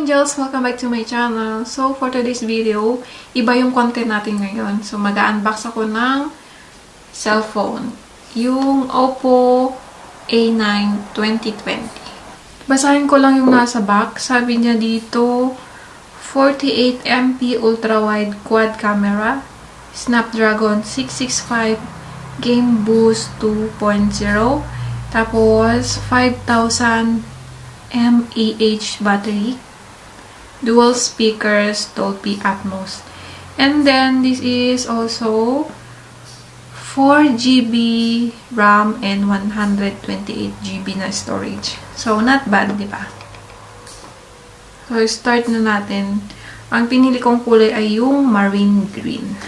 Angels! Welcome back to my channel. So, for today's video, iba yung content natin ngayon. So, mag-unbox ako ng cellphone. Yung OPPO A9 2020. Basahin ko lang yung nasa box. Sabi niya dito, 48MP ultra-wide quad camera, Snapdragon 665, Game Boost 2.0, tapos 5,000 mAh battery, dual speakers, Dolby Atmos. And then, this is also 4GB RAM and 128GB na storage. So, not bad, di ba? So, start na natin. Ang pinili kong kulay ay yung marine green.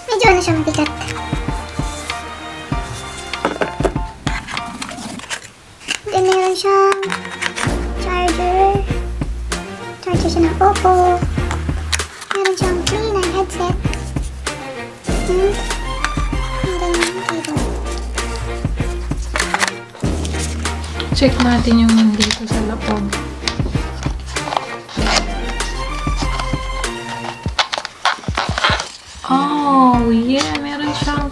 Medyo ano siyang bigat. Then meron siyang charger. Charger siya ng OPPO. Meron siyang free na headset. Meron yung cable. Check natin yung nandito sa loob. Oh, yeah. Meron siyang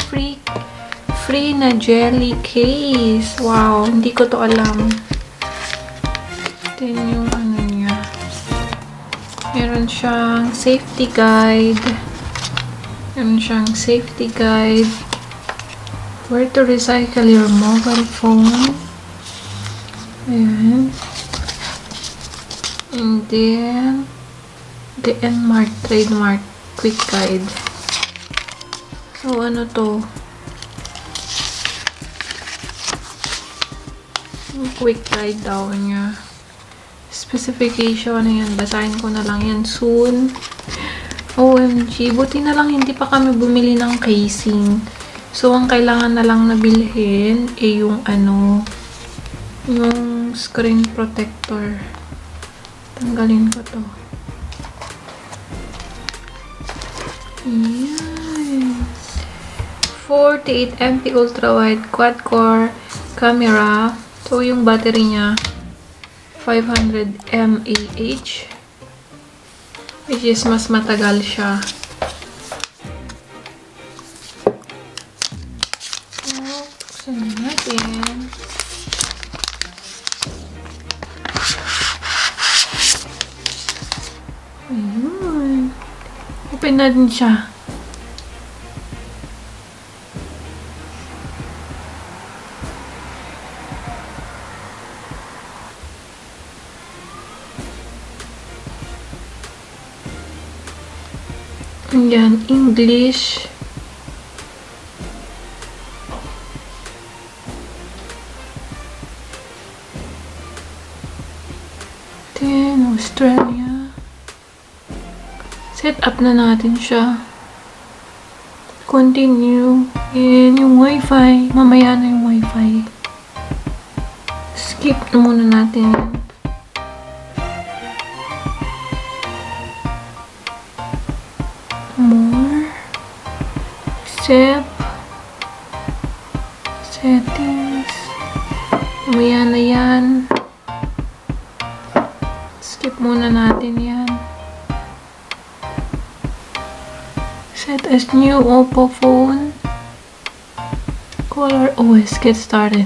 free na jelly case. Wow, hindi ko to alam. Then yung ano niya. Meron siyang safety guide. Meron siyang safety guide. Where to recycle your mobile phone. Ayan. And then, the N-Mark trademark quick guide. So, ano to? Yung quick guide daw niya. Specification, ano yan? Basahin ko na lang yan soon. OMG, buti na lang hindi pa kami bumili ng casing. So, ang kailangan na lang nabilhin ay yung ano, yung screen protector. Tanggalin ko to. Ayan. 48MP ultra-wide quad-core camera. So, yung battery niya, 500 mAh. Which is, mas matagal siya. So, buksan natin. Ayun. Open natin siya. Ayan, English. Then, Australia. Set up na natin siya. Continue. And yung wifi. Mamaya na yung wifi. Skip na muna natin yan. More. Accept. Settings. Mamaya na yan. Skip muna natin yan. Set as new OPPO phone. Color OS. Get started.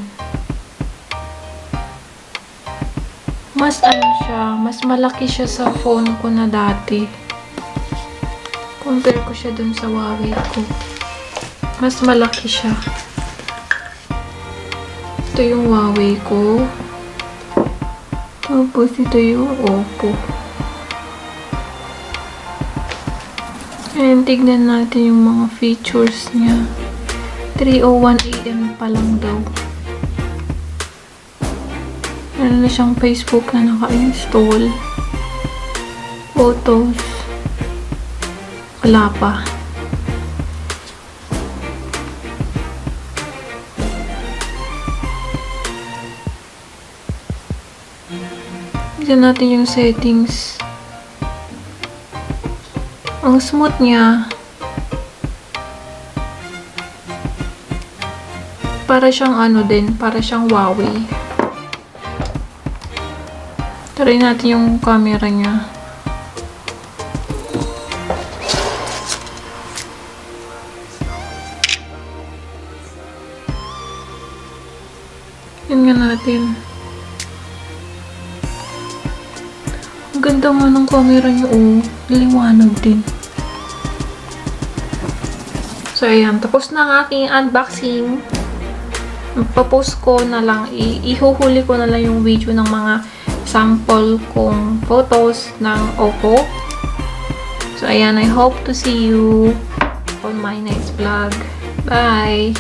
Mas ano siya. Mas malaki siya sa phone ko na dati. Compare ko siya dun sa Huawei ko. Mas malaki siya. ito yung Huawei ko. Tapos ito yung OPPO. And tignan natin yung mga features niya. 3:01 AM pa lang daw. Meron na siyang Facebook na naka-install. Photos. Wala pa. Tignan natin yung settings. Ang smooth niya. Para siyang ano din, para siyang Huawei. Try natin yung camera niya. Yun nga natin. Ang ganda nga ng camera niya, oh. Liwanag din. So, ayan. Tapos na ang aking unboxing. Papost ko na lang, ihuhuli ko na lang yung video ng mga sample kong photos ng OPPO. So, ayan. I hope to see you on my next vlog. Bye!